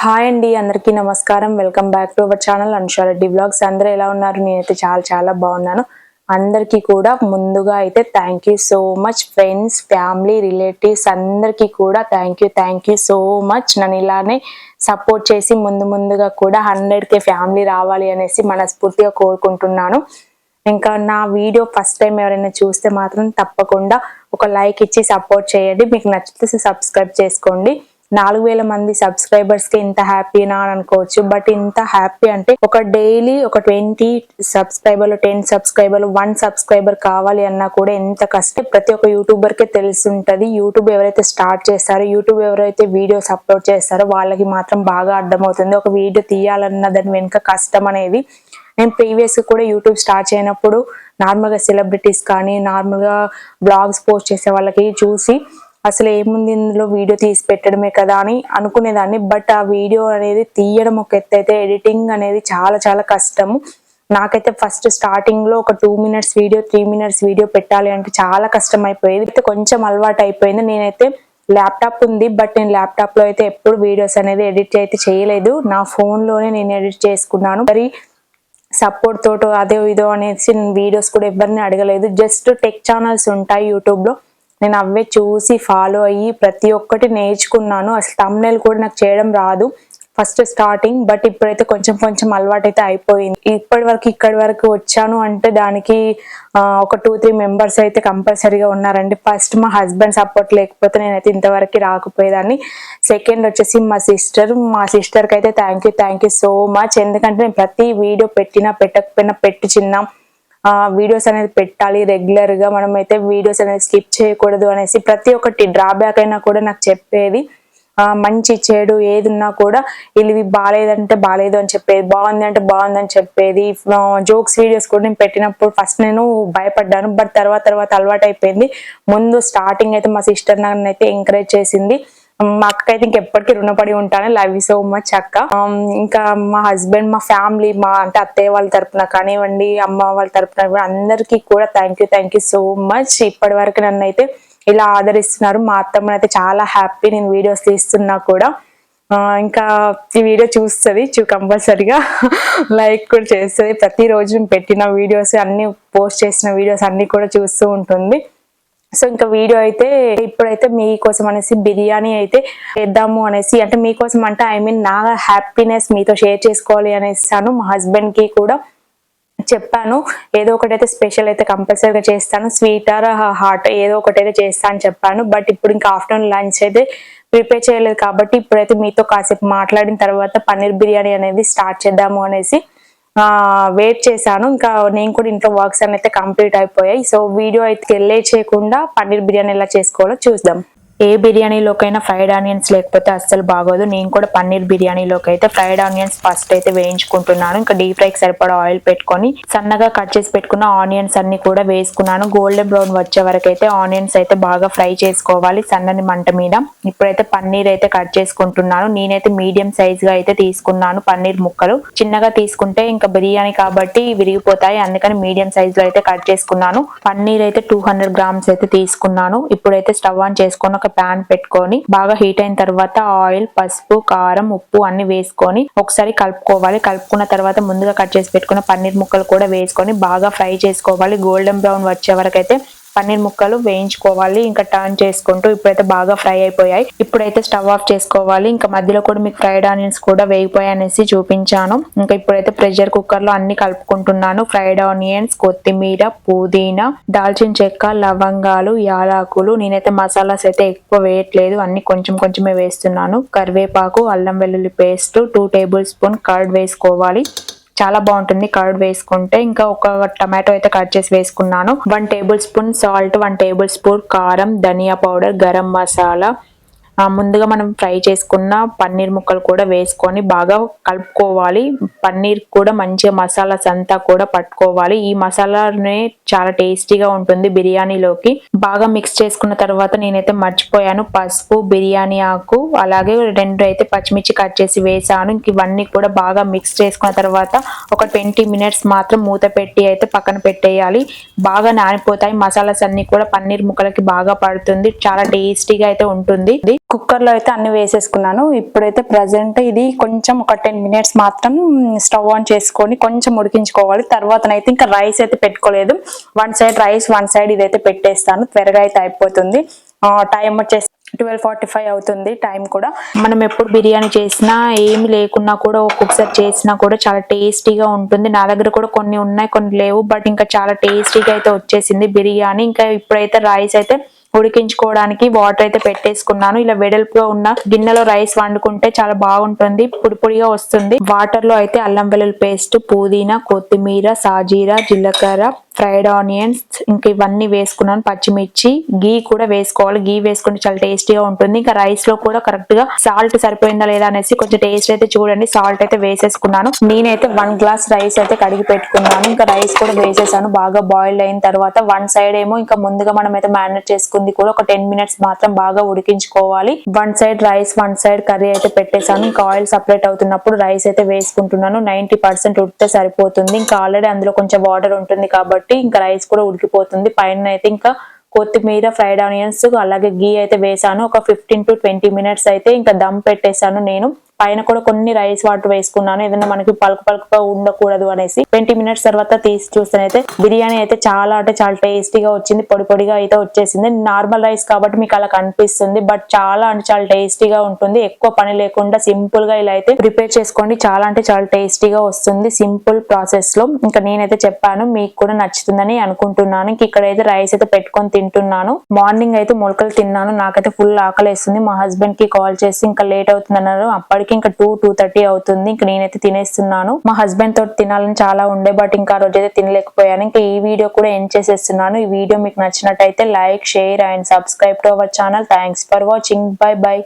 Hi అండి, అందరికీ నమస్కారం. Welcome back to our channel Anusha Reddy vlogs. అందరూ ఎలా ఉన్నారు? నేనైతే చాలా బాగున్నాను. అందరికీ కూడా ముందుగా అయితే thank you so much. Friends, family, relatives అందరికీ కూడా థ్యాంక్ యూ సో మచ్. నన్ను ఇలానే సపోర్ట్ చేసి ముందుగా కూడా 100K ఫ్యామిలీ రావాలి అనేసి మనస్ఫూర్తిగా కోరుకుంటున్నాను. ఇంకా నా వీడియో ఫస్ట్ టైం ఎవరైనా చూస్తే మాత్రం తప్పకుండా ఒక లైక్ ఇచ్చి సపోర్ట్ చేయండి. మీకు నచ్చితే సబ్స్క్రైబ్ చేసుకోండి. 4000 మంది సబ్స్క్రైబర్స్ కి ఇంత హ్యాపీనా అని అనుకోవచ్చు. బట్ ఇంత హ్యాపీ అంటే ఒక డైలీ ఒక 20 సబ్స్క్రైబర్లు, 10 సబ్స్క్రైబర్లు, 1 సబ్స్క్రైబర్ కావాలి అన్నా కూడా ఎంత కష్టం ప్రతి ఒక్క యూట్యూబర్ కే తెలుసుంటది. యూట్యూబ్ ఎవరైతే స్టార్ట్ చేస్తారో, యూట్యూబ్ ఎవరైతే వీడియోస్ అప్లోడ్ చేస్తారో వాళ్ళకి మాత్రం బాగా అర్థమవుతుంది ఒక వీడియో తీయాలన్న దాని వెనుక కష్టం అనేది. నేను ప్రీవియస్ కూడా యూట్యూబ్ స్టార్ట్ చేయనప్పుడు నార్మల్గా సెలబ్రిటీస్ కానీ నార్మల్గా బ్లాగ్స్ పోస్ట్ చేసే వాళ్ళకి చూసి అసలు ఏముంది ఇందులో వీడియో తీసి పెట్టడమే కదా అని అనుకునేదాన్ని. బట్ ఆ వీడియో అనేది తీయడం ఒక ఎత్తు అయితే ఎడిటింగ్ అనేది చాలా కష్టము. నాకైతే ఫస్ట్ స్టార్టింగ్ లో ఒక 2 minutes వీడియో 3 minutes వీడియో పెట్టాలి అంటే చాలా కష్టం అయిపోయేది. అయితే కొంచెం అలవాటు అయిపోయింది. నేనైతే ల్యాప్టాప్ ఉంది, బట్ నేను ల్యాప్టాప్ లో అయితే ఎప్పుడు వీడియోస్ అనేది ఎడిట్ అయితే చేయలేదు. నా ఫోన్ లోనే నేను ఎడిట్ చేసుకున్నాను. మరి సపోర్ట్ తోటో అదే ఇదో అనేసి వీడియోస్ కూడా ఎవరిని అడగలేదు. జస్ట్ టెక్ ఛానల్స్ ఉంటాయి యూట్యూబ్ లో, నేను అవే చూసి ఫాలో అయ్యి ప్రతి ఒక్కటి నేర్చుకున్నాను. అసలు థంబ్నెయిల్ కూడా నాకు చేయడం రాదు ఫస్ట్ స్టార్టింగ్. బట్ ఇప్పుడైతే కొంచెం అలవాటు అయితే అయిపోయింది. ఇక్కడి వరకు వచ్చాను అంటే దానికి ఒక 2-3 మెంబర్స్ అయితే కంపల్సరీగా ఉన్నారండి. ఫస్ట్ మా హస్బెండ్ సపోర్ట్ లేకపోతే నేనైతే ఇంతవరకు రాకపోయేదాన్ని. సెకండ్ వచ్చేసి మా సిస్టర్కి అయితే థ్యాంక్ యూ సో మచ్. ఎందుకంటే నేను ప్రతి వీడియో పెట్టినా పెట్టకపోయినా చిన్న వీడియోస్ అనేది పెట్టాలి రెగ్యులర్ గా, మనం అయితే వీడియోస్ అనేది స్కిప్ చేయకూడదు అనేసి ప్రతి ఒక్కటి డ్రాబ్యాక్ అయినా కూడా నాకు చెప్పేది. మంచి చెడు ఏది ఉన్నా కూడా ఇవి బాగాలేదంటే బాగాలేదు అని చెప్పేది, బాగుంది అంటే బాగుంది అని చెప్పేది. జోక్స్ వీడియోస్ కూడా నేను పెట్టినప్పుడు ఫస్ట్ నేను భయపడ్డాను, బట్ తర్వాత అలవాటు అయిపోయింది. ముందు స్టార్టింగ్ అయితే మా సిస్టర్ నన్ను అయితే ఎంకరేజ్ చేసింది. మా అక్కకైతే ఇంకెప్పటికీ రుణపడి ఉంటాను. లవ్ యూ సో మచ్ అక్క. ఇంకా మా హస్బెండ్, మా ఫ్యామిలీ, మా అంటే అత్తయ్య వాళ్ళ తరపున కానివ్వండి, అమ్మ వాళ్ళ తరపున అందరికీ కూడా థ్యాంక్ యూ సో మచ్. ఇప్పటి వరకు నన్ను అయితే ఇలా ఆదరిస్తున్నారు. మా అత్తమ్మని అయితే చాలా హ్యాపీ నేను వీడియోస్ తీస్తున్నా కూడా. ఇంకా ఈ వీడియో చూస్తుంది, కంపల్సరిగా లైక్ కూడా చేస్తుంది. ప్రతిరోజు పెట్టిన వీడియోస్ అన్ని, పోస్ట్ చేసిన వీడియోస్ అన్ని కూడా చూస్తూ ఉంటుంది. సో ఇంకా వీడియో అయితే ఇప్పుడైతే మీకోసం అనేసి బిర్యానీ అయితే చేద్దాము అనేసి, అంటే మీకోసం అంటే నా హ్యాపీనెస్ మీతో షేర్ చేసుకోవాలి అనేసాను. మా హస్బెండ్ కి కూడా చెప్పాను ఏదో ఒకటైతే స్పెషల్ అయితే కంపల్సరీగా చేస్తాను, స్వీట్ ఆర్ హాట్ ఏదో ఒకటైతే చేస్తా అని చెప్పాను. బట్ ఇప్పుడు ఇంకా ఆఫ్టర్నూన్ లంచ్ అయితే ప్రిపేర్ చేయలేదు కాబట్టి ఇప్పుడైతే మీతో కాసేపు మాట్లాడిన తర్వాత పన్నీర్ బిర్యానీ అనేది స్టార్ట్ చేద్దాము అనేసి వెయిట్ చేశాను. ఇంకా నేను కూడా ఇంట్లో వర్క్స్ అయితే కంప్లీట్ అయిపోయాయి. సో వీడియో అయితే లేట్ చేయకుండా పన్నీర్ బిర్యానీ ఎలా చేసుకోవాలో చూద్దాం. ఏ బిర్యానీలోకైనా ఫ్రైడ్ ఆనియన్స్ లేకపోతే అస్సలు బాగోదు. నేను కూడా పన్నీర్ బిర్యానీలోకి అయితే ఫ్రైడ్ ఆనియన్స్ ఫస్ట్ అయితే వేయించుకుంటున్నాను. ఇంకా డీప్ ఫ్రైకి సరిపడా ఆయిల్ పెట్టుకొని సన్నగా కట్ చేసి పెట్టుకున్న ఆనియన్స్ అన్ని కూడా వేసుకున్నాను. గోల్డెన్ బ్రౌన్ వచ్చే వరకు అయితే ఆనియన్స్ అయితే బాగా ఫ్రై చేసుకోవాలి సన్నని మంట మీద. ఇప్పుడైతే పన్నీర్ అయితే కట్ చేసుకుంటున్నాను. నేనైతే మీడియం సైజ్ గా అయితే తీసుకున్నాను పన్నీర్ ముక్కలు. చిన్నగా తీసుకుంటే ఇంకా బిర్యానీ కాబట్టి విరిగిపోతాయి, అందుకని మీడియం సైజ్ లో అయితే కట్ చేసుకున్నాను. పన్నీర్ అయితే 200 grams అయితే తీసుకున్నాను. ఇప్పుడైతే స్టవ్ ఆన్ చేసుకొని ఒక ప్యాన్ పెట్టుకొని బాగా హీట్ అయిన తర్వాత ఆయిల్, పసుపు, కారం, ఉప్పు అన్ని వేసుకొని ఒకసారి కలుపుకోవాలి. కలుపుకున్న తర్వాత ముందుగా కట్ చేసి పెట్టుకున్న పన్నీర్ ముక్కలు కూడా వేసుకొని బాగా ఫ్రై చేసుకోవాలి. గోల్డెన్ బ్రౌన్ వచ్చే వరకు అయితే పన్నీర్ ముక్కలు వేయించుకోవాలి. ఇంకా టర్న్ చేసుకుంటూ ఇప్పుడైతే బాగా ఫ్రై అయిపోయాయి. ఇప్పుడైతే స్టవ్ ఆఫ్ చేసుకోవాలి. ఇంకా మధ్యలో కూడా మీకు ఫ్రైడ్ ఆనియన్స్ కూడా వేగిపోయాయి అనేసి చూపించాను. ఇంకా ఇప్పుడైతే ప్రెషర్ కుక్కర్ లో అన్ని కలుపుకుంటున్నాను. ఫ్రైడ్ ఆనియన్స్, కొత్తిమీర, పుదీనా, దాల్చిన చెక్క, లవంగాలు, యాలకులు. నేనైతే మసాలాస్ అయితే ఎక్కువ వేయట్లేదు, అన్ని కొంచెమే వేస్తున్నాను. కరివేపాకు, అల్లం వెల్లుల్లి పేస్ట్, 2 tablespoons కర్డ్ వేసుకోవాలి. చాలా బాగుంటుంది కర్డ్ వేసుకుంటే. ఇంకా ఒక టమాటో అయితే కట్ చేసి వేసుకున్నాను. 1 tablespoon సాల్ట్, 1 tablespoon కారం, ధనియా పౌడర్, గరం మసాలా, ముందుగా మనం ఫ్రై చేసుకున్న పన్నీర్ ముక్కలు కూడా వేసుకొని బాగా కలుపుకోవాలి. పన్నీర్ కూడా మంచిగా మసాలాస్ అంతా కూడా పట్టుకోవాలి. ఈ మసాలానే చాలా టేస్టీగా ఉంటుంది బిర్యానీలోకి. బాగా మిక్స్ చేసుకున్న తర్వాత నేనైతే మర్చిపోయాను పసుపు, బిర్యానీ ఆకు, అలాగే 2 అయితే పచ్చిమిర్చి కట్ చేసి వేసాను. ఇంక ఇవన్నీ కూడా బాగా మిక్స్ చేసుకున్న తర్వాత ఒక 20 minutes మాత్రం మూత పెట్టి అయితే పక్కన పెట్టేయాలి. బాగా నానిపోతాయి మసాలాస్ అన్ని కూడా పన్నీర్ ముక్కలకి బాగా పడుతుంది. చాలా టేస్టీగా అయితే ఉంటుంది. కుక్కర్ లో అయితే అన్ని వేసేసుకున్నాను. ఇప్పుడైతే ప్రజెంట్ ఇది కొంచెం ఒక 10 minutes మాత్రం స్టవ్ ఆన్ చేసుకొని కొంచెం ఉడికించుకోవాలి. తర్వాతనైతే ఇంకా రైస్ అయితే పెట్టుకోలేదు. One side rice one side ఇదైతే పెట్టేస్తాను. త్వరగా అయితే అయిపోతుంది. టైం వచ్చేసి 12:45 అవుతుంది టైం కూడా. మనం ఎప్పుడు బిర్యానీ చేసినా ఏమి లేకున్నా కూడా ఒక్కొక్కసారి చేసినా కూడా చాలా టేస్టీగా ఉంటుంది. నా దగ్గర కూడా కొన్ని ఉన్నాయి కొన్ని లేవు, బట్ ఇంకా చాలా టేస్టీగా అయితే వచ్చేసింది బిర్యానీ. ఇంకా ఇప్పుడైతే రైస్ అయితే ఉడికించుకోవడానికి వాటర్ అయితే పెట్టేసుకున్నాను. ఇలా వెడల్పుగా ఉన్న గిన్నెలో రైస్ వండుకుంటే చాలా బాగుంటుంది, పొడి పొడిగా వస్తుంది. వాటర్ లో అయితే అల్లం వెల్లుల్లి పేస్ట్, పుదీనా, కొత్తిమీర, సాజీరా, జీలకర్ర, ఫ్రైడ్ ఆనియన్స్ ఇంకా ఇవన్నీ వేసుకున్నాను. పచ్చిమిర్చి, గీ కూడా వేసుకోవాలి. గీ వేసుకుంటే చాలా టేస్టీగా ఉంటుంది. ఇంకా రైస్ లో కూడా కరెక్ట్ గా సాల్ట్ సరిపోయిందా లేదా అనేసి కొంచెం టేస్ట్ అయితే చూడండి. సాల్ట్ అయితే వేసేసుకున్నాను. నేనైతే 1 glass రైస్ అయితే కడిగి పెట్టుకున్నాను. ఇంకా రైస్ కూడా వేసేసాను. బాగా బాయిల్ అయిన తర్వాత వన్ సైడ్ ఏమో ఇంకా ముందుగా మనం అయితే మ్యారినేట్ చేసుకుంది కూడా ఒక 10 minutes మాత్రం బాగా ఉడికించుకోవాలి. One side rice one side curry అయితే పెట్టేశాను. ఇంకా ఆయిల్ సపరేట్ అవుతున్నప్పుడు రైస్ అయితే వేసుకుంటున్నాను. 90% ఉడికితే సరిపోతుంది. ఇంకా ఆల్రెడీ అందులో కొంచెం వాటర్ ఉంటుంది కాబట్టి ఇంకా రైస్ కూడా ఉడికిపోతుంది. పైన అయితే ఇంకా కొత్తిమీర, ఫ్రైడ్ ఆనియన్స్ అలాగే గీ అయితే వేసాను. ఒక 15 to 20 minutes అయితే ఇంకా దమ్ పెట్టేశాను. నేను పైన కూడా కొన్ని రైస్ వాటర్ వేసుకున్నాను, ఏదైనా మనకి పలుకుగా ఉండకూడదు అనేసి. 20 minutes తర్వాత తీసి చూస్తేనైతే బిర్యానీ అయితే చాలా అంటే చాలా టేస్టీగా వచ్చింది. పొడి పొడిగా అయితే వచ్చేసింది. నార్మల్ రైస్ కాబట్టి మీకు అలా కనిపిస్తుంది, బట్ చాలా అంటే చాలా టేస్టీగా ఉంటుంది. ఎక్కువ పని లేకుండా సింపుల్ గా ఇలా అయితే ప్రిపేర్ చేసుకోండి. చాలా అంటే చాలా టేస్టీగా వస్తుంది సింపుల్ ప్రాసెస్ లో. ఇంకా నేనైతే చెప్పాను, మీకు కూడా నచ్చుతుందని అనుకుంటున్నాను. ఇంక ఇక్కడైతే రైస్ అయితే పెట్టుకొని తింటున్నాను. మార్నింగ్ అయితే మొలకలు తిన్నాను. నాకైతే ఫుల్ ఆకలేస్తుంది. మా హస్బెండ్ కి కాల్ చేసి ఇంకా లేట్ అవుతుంది అన్నారు. అప్పటికి ఇంకా 2:30 అవుతుంది. ఇంక నేనైతే తినేస్తున్నాను. మా హస్బెండ్ తోటి తినాలని చాలా ఉండే, బట్ ఇంకా ఆ రోజైతే తినలేకపోయాను. ఇంకా ఈ వీడియో కూడా ఎండ్ చేసేస్తున్నాను. ఈ వీడియో మీకు నచ్చినట్టయితే like, share and subscribe to our channel. Thanks for watching. By by.